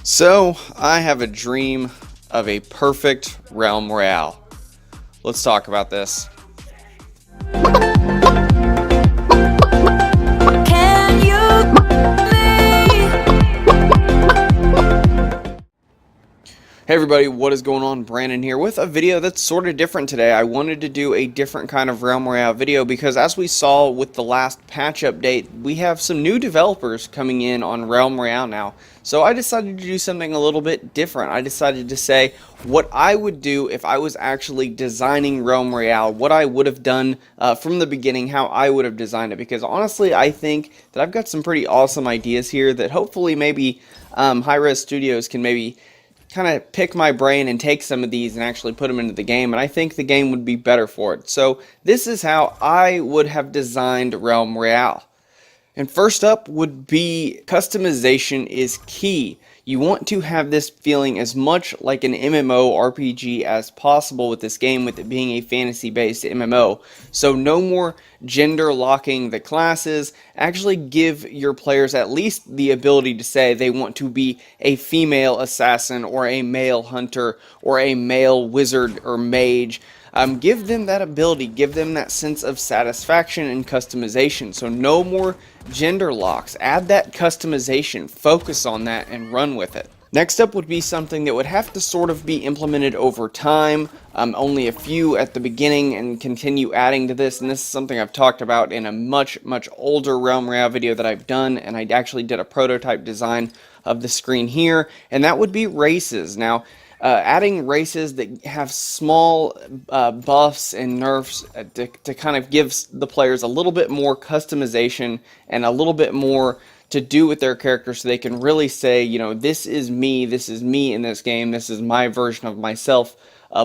So, I have a dream of a perfect Realm Royale. Let's talk about this. Hey everybody, what is going on? Brandon here with a video that's sort of different today. I wanted to do a different kind of Realm Royale video because as we saw with the last patch update, we have some new developers coming in on Realm Royale now. So I decided to do something a little bit different. I decided to say what I would do if I was actually designing Realm Royale, what I would have done from the beginning, how I would have designed it. Because honestly, I think that I've got some pretty awesome ideas here that hopefully maybe hi-rez studios can maybe kind of pick my brain and take some of these and actually put them into the game, and I think the game would be better for it. So this is how I would have designed Realm Royale. And first up would be customization is key. You want to have this feeling as much like an MMORPG as possible with this game, with it being a fantasy-based MMO. So no more gender locking the classes. Actually give your players at least the ability to say they want to be a female assassin or a male hunter or a male wizard or mage. Give them that ability, give them that sense of satisfaction and customization. So no more gender locks. Add that customization, focus on that, and run with it. Next up would be something that would have to sort of be implemented over time, only a few at the beginning, and continue adding to this. And this is something I've talked about in a much older Realm Royale video that I've done, and I actually did a prototype design of the screen here, and that would be races. Now, adding races that have small buffs and nerfs to kind of give the players a little bit more customization and a little bit more to do with their character, so they can really say, you know, this is me in this game, this is my version of myself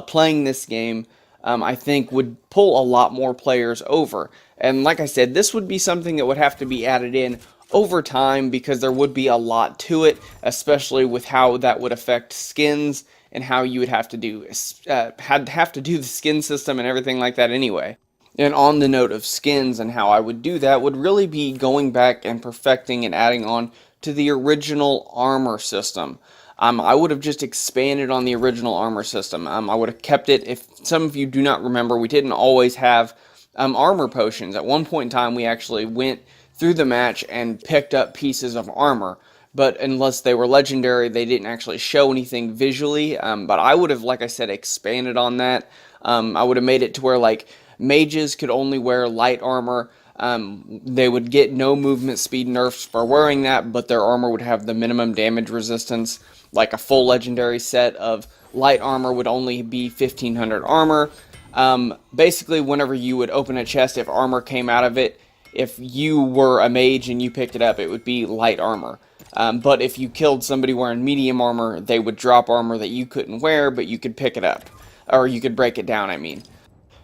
playing this game. I think would pull a lot more players over. And like I said, this would be something that would have to be added in over time because there would be a lot to it, especially with how that would affect skins and how you would have to do the skin system and everything like that anyway. And on the note of skins and how I would do that would really be going back and perfecting and adding on to the original armor system. I would have just expanded on the original armor system. I would have kept it. If some of you do not remember, we didn't always have armor potions. At one point in time, we actually went through the match and picked up pieces of armor. But unless they were legendary, they didn't actually show anything visually. But I would have, like I said, expanded on that. I would have made it to where, like, mages could only wear light armor. They would get no movement speed nerfs for wearing that, but their armor would have the minimum damage resistance. Like a full legendary set of light armor would only be 1500 armor. Basically, whenever you would open a chest, if armor came out of it, if you were a mage and you picked it up, it would be light armor. But if you killed somebody wearing medium armor, they would drop armor that you couldn't wear, but you could pick it up. Or you could break it down, I mean.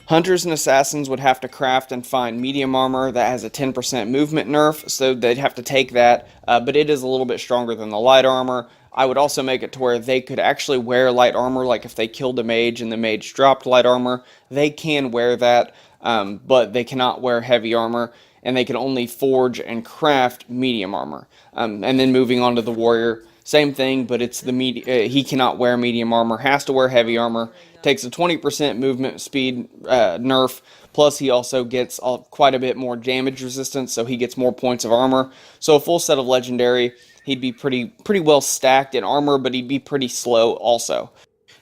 Hunters and assassins would have to craft and find medium armor that has a 10% movement nerf, so they'd have to take that, but it is a little bit stronger than the light armor. I would also make it to where they could actually wear light armor, like if they killed a mage and the mage dropped light armor, they can wear that, but they cannot wear heavy armor, and they can only forge and craft medium armor. And then moving on to the warrior, same thing, but it's the he cannot wear medium armor, has to wear heavy armor, takes a 20% movement speed nerf, plus he also gets quite a bit more damage resistance, so he gets more points of armor. So a full set of legendary, he'd be pretty well stacked in armor, but he'd be pretty slow also.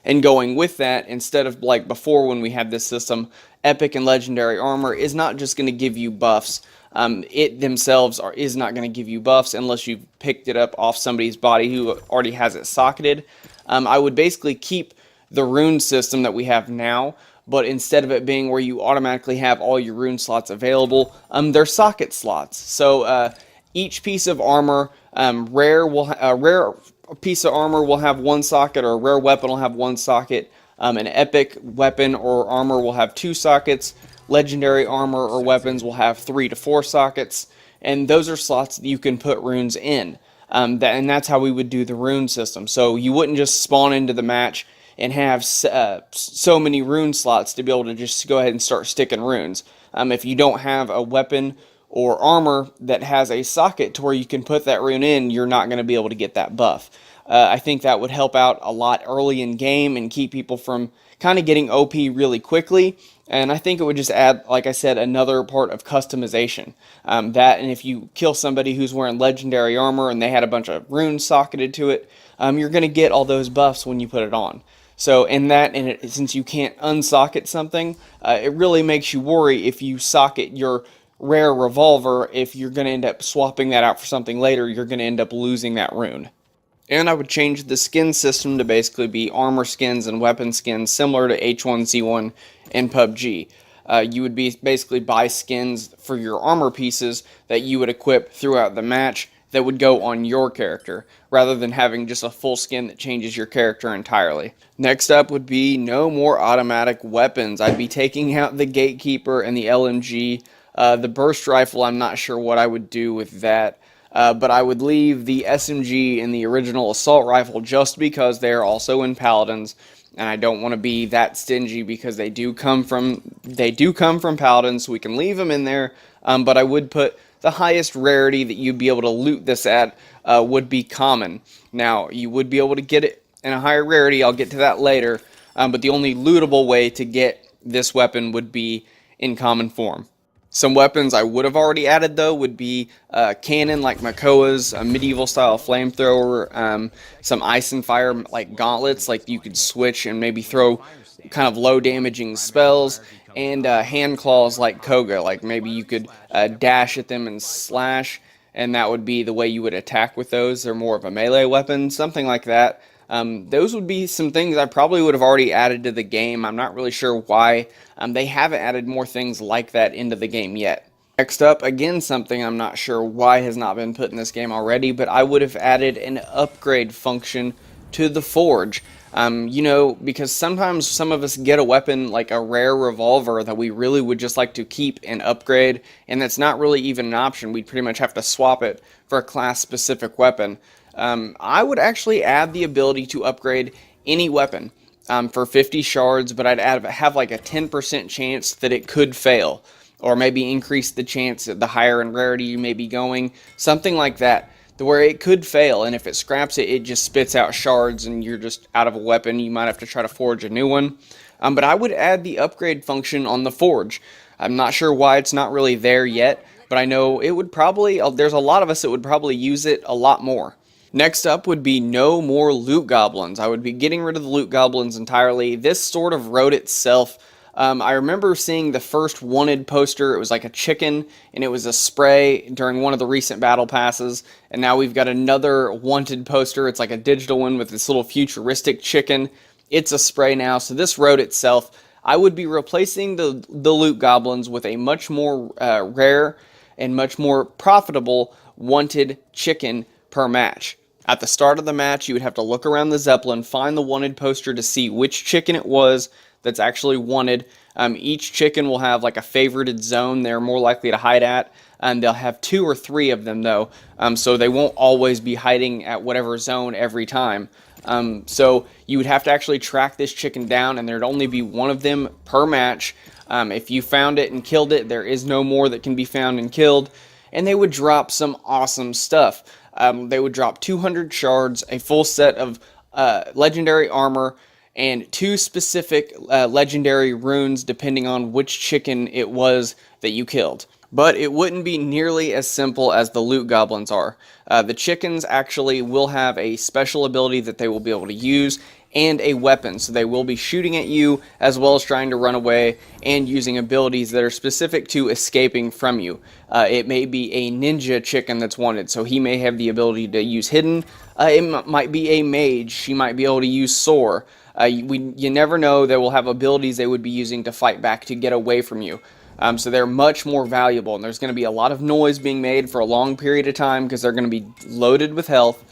And going with that, instead of like before when we had this system, epic and legendary armor is not just going to give you buffs. It themselves is not going to give you buffs unless you've picked it up off somebody's body who already has it socketed. I would basically keep the rune system that we have now, but instead of it being where you automatically have all your rune slots available, they're socket slots. So each piece of armor, rare piece of armor will have one socket, or a rare weapon will have one socket. An epic weapon or armor will have 2 sockets. Legendary armor or weapons will have 3 to 4 sockets, and those are slots that you can put runes in. And that's how we would do the rune system. So you wouldn't just spawn into the match and have so many rune slots to be able to just go ahead and start sticking runes. If you don't have a weapon or armor that has a socket to where you can put that rune in, you're not going to be able to get that buff. I think that would help out a lot early in game and keep people from kind of getting OP really quickly. And I think it would just add, like I said, another part of customization. That, and if you kill somebody who's wearing legendary armor and they had a bunch of runes socketed to it, you're going to get all those buffs when you put it on. So in that, and since you can't unsocket something, it really makes you worry if you socket your rare revolver. If you're going to end up swapping that out for something later, you're going to end up losing that rune. And I would change the skin system to basically be armor skins and weapon skins similar to H1Z1 in PUBG. You would basically buy skins for your armor pieces that you would equip throughout the match that would go on your character, rather than having just a full skin that changes your character entirely. Next up would be no more automatic weapons. I'd be taking out the Gatekeeper and the LMG. The burst rifle, I'm not sure what I would do with that. But I would leave the SMG and the original assault rifle just because they are also in Paladins, and I don't want to be that stingy because they do come from Paladins, so we can leave them in there. But I would put the highest rarity that you'd be able to loot this at would be common. Now you would be able to get it in a higher rarity. I'll get to that later. But the only lootable way to get this weapon would be in common form. Some weapons I would have already added, though, would be cannon like Makoa's, a medieval-style flamethrower, some ice and fire like gauntlets, like you could switch and maybe throw kind of low-damaging spells, and hand claws like Koga, like maybe you could dash at them and slash, and that would be the way you would attack with those. They're more of a melee weapon, something like that. Those would be some things I probably would have already added to the game. I'm not really sure why they haven't added more things like that into the game yet. Next up, again, something I'm not sure why has not been put in this game already, but I would have added an upgrade function to the Forge. You know, because sometimes some of us get a weapon like a rare revolver that we really would just like to keep and upgrade, and that's not really even an option. We'd pretty much have to swap it for a class-specific weapon. I would actually add the ability to upgrade any weapon for 50 shards, but I'd have like a 10% chance that it could fail, or maybe increase the chance that the higher in rarity you may be going, something like that, to where it could fail, and if it scraps it, it just spits out shards and you're just out of a weapon. You might have to try to forge a new one. But I would add the upgrade function on the Forge. I'm not sure why it's not really there yet, but I know it would probably, there's a lot of us that would probably use it a lot more. Next up would be no more loot goblins. I would be getting rid of the loot goblins entirely. This sort of wrote itself. I remember seeing the first wanted poster. It was like a chicken, and it was a spray during one of the recent battle passes. And now we've got another wanted poster. It's like a digital one with this little futuristic chicken. It's a spray now, so this wrote itself. I would be replacing the loot goblins with a much more rare and much more profitable wanted chicken per match. At the start of the match, you would have to look around the Zeppelin, find the wanted poster to see which chicken it was that's actually wanted. Each chicken will have like a favorited zone they're more likely to hide at, and they'll have 2 or 3 of them though, so they won't always be hiding at whatever zone every time. So you would have to actually track this chicken down, and there'd only be one of them per match. If you found it and killed it, there is no more that can be found and killed, and they would drop some awesome stuff. They would drop 200 shards, a full set of legendary armor, and 2 specific legendary runes depending on which chicken it was that you killed. But it wouldn't be nearly as simple as the loot goblins are. The chickens actually will have a special ability that they will be able to use, and a weapon, so they will be shooting at you as well as trying to run away and using abilities that are specific to escaping from you. It may be a ninja chicken that's wanted, so he may have the ability to use hidden. It might be a mage, she might be able to use soar. You never know, they will have abilities they would be using to fight back to get away from you. So they're much more valuable, and there's going to be a lot of noise being made for a long period of time because they're going to be loaded with health.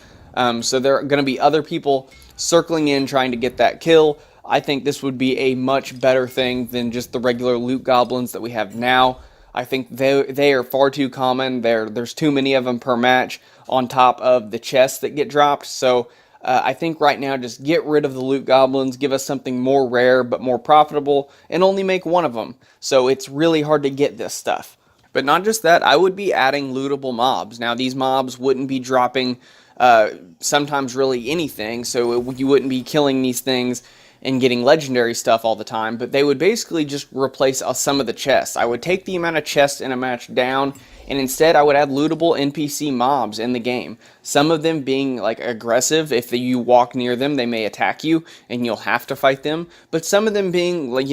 So there are going to be other people circling in trying to get that kill. I think this would be a much better thing than just the regular loot goblins that we have now. I think they are far too common. There's too many of them per match on top of the chests that get dropped. So I think right now just get rid of the loot goblins, give us something more rare but more profitable, and only make one of them. So it's really hard to get this stuff. But not just that, I would be adding lootable mobs. Now these mobs wouldn't be dropping sometimes really anything, so you wouldn't be killing these things and getting legendary stuff all the time, but they would basically just replace some of the chests. I would take the amount of chests in a match down, and instead I would add lootable NPC mobs in the game. Some of them being like aggressive. If you walk near them, they may attack you and you'll have to fight them, but some of them being, like,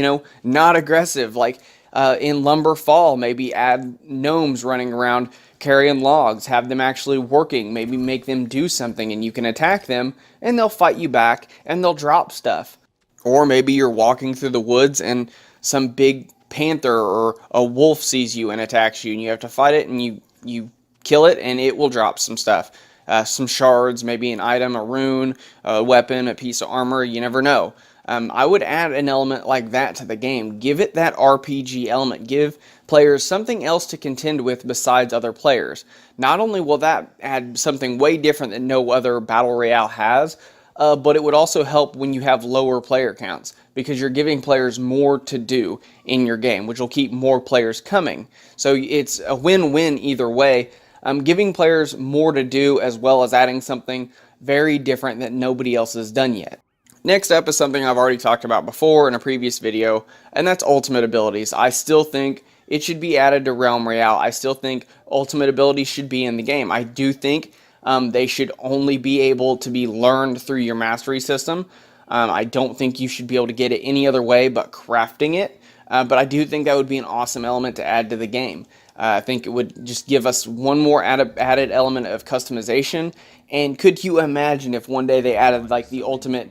not aggressive, like in Lumber Fall, maybe add gnomes running around carrying logs, have them actually working, maybe make them do something and you can attack them and they'll fight you back and they'll drop stuff. Or maybe you're walking through the woods and some big panther or a wolf sees you and attacks you, and you have to fight it, and you kill it, and it will drop some stuff. Some shards, maybe an item, a rune, a weapon, a piece of armor, you never know. I would add an element like that to the game. Give it that RPG element. Give players something else to contend with besides other players. Not only will that add something way different that no other Battle Royale has, but it would also help when you have lower player counts, because you're giving players more to do in your game, which will keep more players coming. So it's a win-win either way. Giving players more to do, as well as adding something very different that nobody else has done yet. Next up is something I've already talked about before in a previous video, and that's ultimate abilities. I still think it should be added to Realm Royale. I still think ultimate abilities should be in the game. I do think they should only be able to be learned through your mastery system. I don't think you should be able to get it any other way but crafting it. But I do think that would be an awesome element to add to the game. I think it would just give us one more added element of customization. And could you imagine if one day they added like the ultimate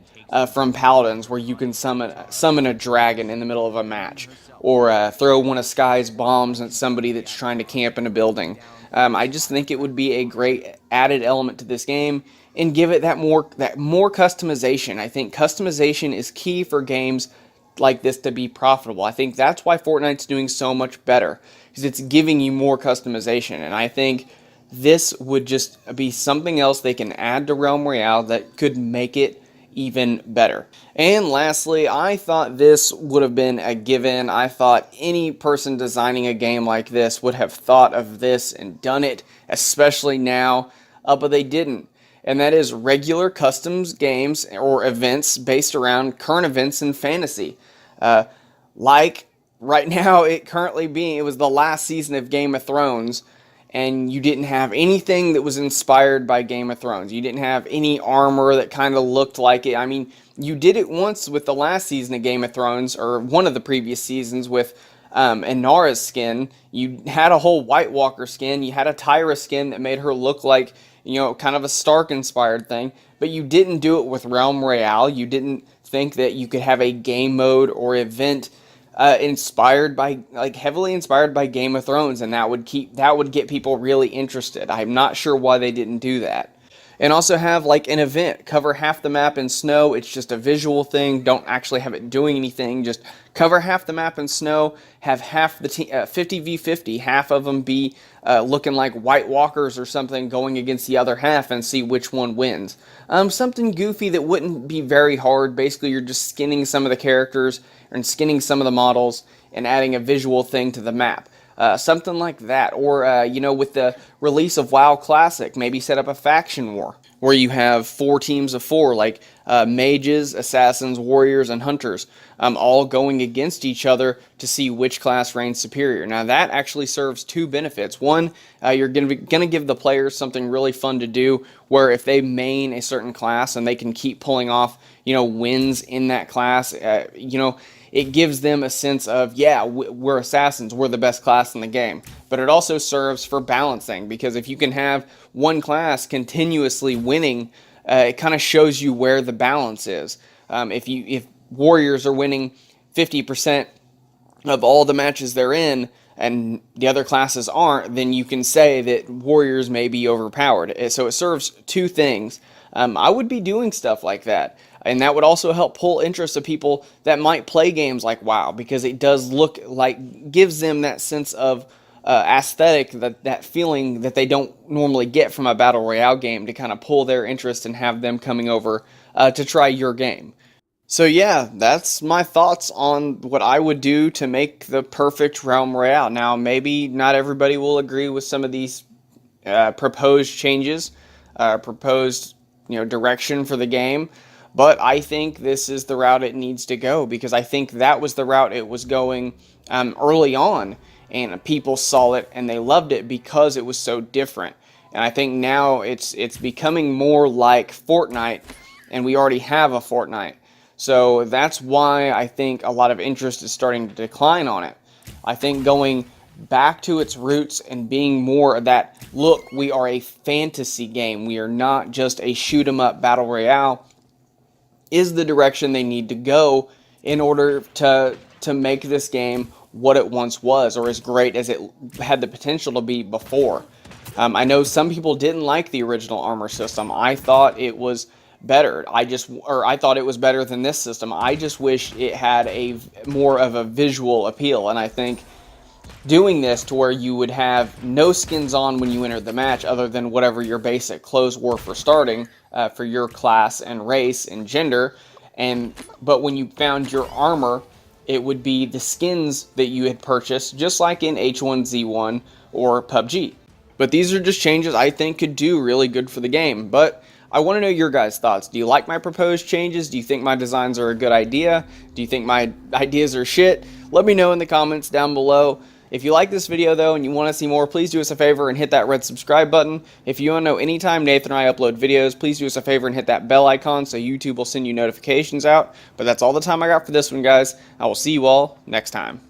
from Paladins, where you can summon a dragon in the middle of a match, or throw one of Sky's bombs at somebody that's trying to camp in a building. I just think it would be a great added element to this game, and give it that more customization. I think customization is key for games like this to be profitable. I think that's why Fortnite's doing so much better, because it's giving you more customization, and I think this would just be something else they can add to Realm Royale that could make it even better. And lastly, I thought this would have been a given. I thought any person designing a game like this would have thought of this and done it, especially now, but they didn't. And that is regular customs games or events based around current events in fantasy. Like right now, it was the last season of Game of Thrones, and you didn't have anything that was inspired by Game of Thrones. You didn't have any armor that kind of looked like it. I mean, you did it once with the last season of Game of Thrones, or one of the previous seasons with Inara's skin. You had a whole White Walker skin. You had a Tyra skin that made her look like, kind of a Stark-inspired thing. But you didn't do it with Realm Royale. You didn't think that you could have a game mode or event heavily inspired by Game of Thrones, and that would get people really interested. I'm not sure why they didn't do that. And also have like an event, cover half the map in snow. It's just a visual thing. Don't actually have it doing anything. Just cover half the map in snow. Have half the 50v50. Half of them be looking like White Walkers or something, going against the other half, and see which one wins. Something goofy that wouldn't be very hard. Basically, you're just skinning some of the characters and skinning some of the models and adding a visual thing to the map. Something like that. Or, with the release of WoW Classic, maybe set up a faction war where you have 4 teams of 4, like mages, assassins, warriors, and hunters, all going against each other to see which class reigns superior. Now, that actually serves 2 benefits. One, you're going to give the players something really fun to do, where if they main a certain class and they can keep pulling off, wins in that class, it gives them a sense of, yeah, we're assassins, we're the best class in the game. But it also serves for balancing, because if you can have one class continuously winning, it kind of shows you where the balance is. If warriors are winning 50% of all the matches they're in, and the other classes aren't, then you can say that warriors may be overpowered. So it serves 2 things. I would be doing stuff like that. And that would also help pull interest of people that might play games like WoW, because it does look like, gives them that sense of aesthetic, that feeling that they don't normally get from a Battle Royale game, to kind of pull their interest and have them coming over to try your game. So yeah, that's my thoughts on what I would do to make the perfect Realm Royale. Now, maybe not everybody will agree with some of these proposed changes, proposed, direction for the game. But I think this is the route it needs to go, because I think that was the route it was going early on, and people saw it and they loved it because it was so different. And I think now it's becoming more like Fortnite, and we already have a Fortnite. So that's why I think a lot of interest is starting to decline on it. I think going back to its roots and being more of that, look, we are a fantasy game, we are not just a shoot 'em up battle royale, is the direction they need to go in order to make this game what it once was, or as great as it had the potential to be before. I know some people didn't like the original armor system. I thought it was better. I thought it was better than this system. I just wish it had a more of a visual appeal, and I think doing this to where you would have no skins on when you enter the match other than whatever your basic clothes were for starting, for your class and race and gender, but when you found your armor, it would be the skins that you had purchased, just like in H1Z1 or PUBG. But these are just changes I think could do really good for the game. But I want to know your guys' thoughts. Do you like my proposed changes? Do you think my designs are a good idea? Do you think my ideas are shit? Let me know in the comments down below. If you like this video though and you want to see more, please do us a favor and hit that red subscribe button. If you want to know anytime Nathan and I upload videos, please do us a favor and hit that bell icon so YouTube will send you notifications out. But that's all the time I got for this one, guys. I will see you all next time.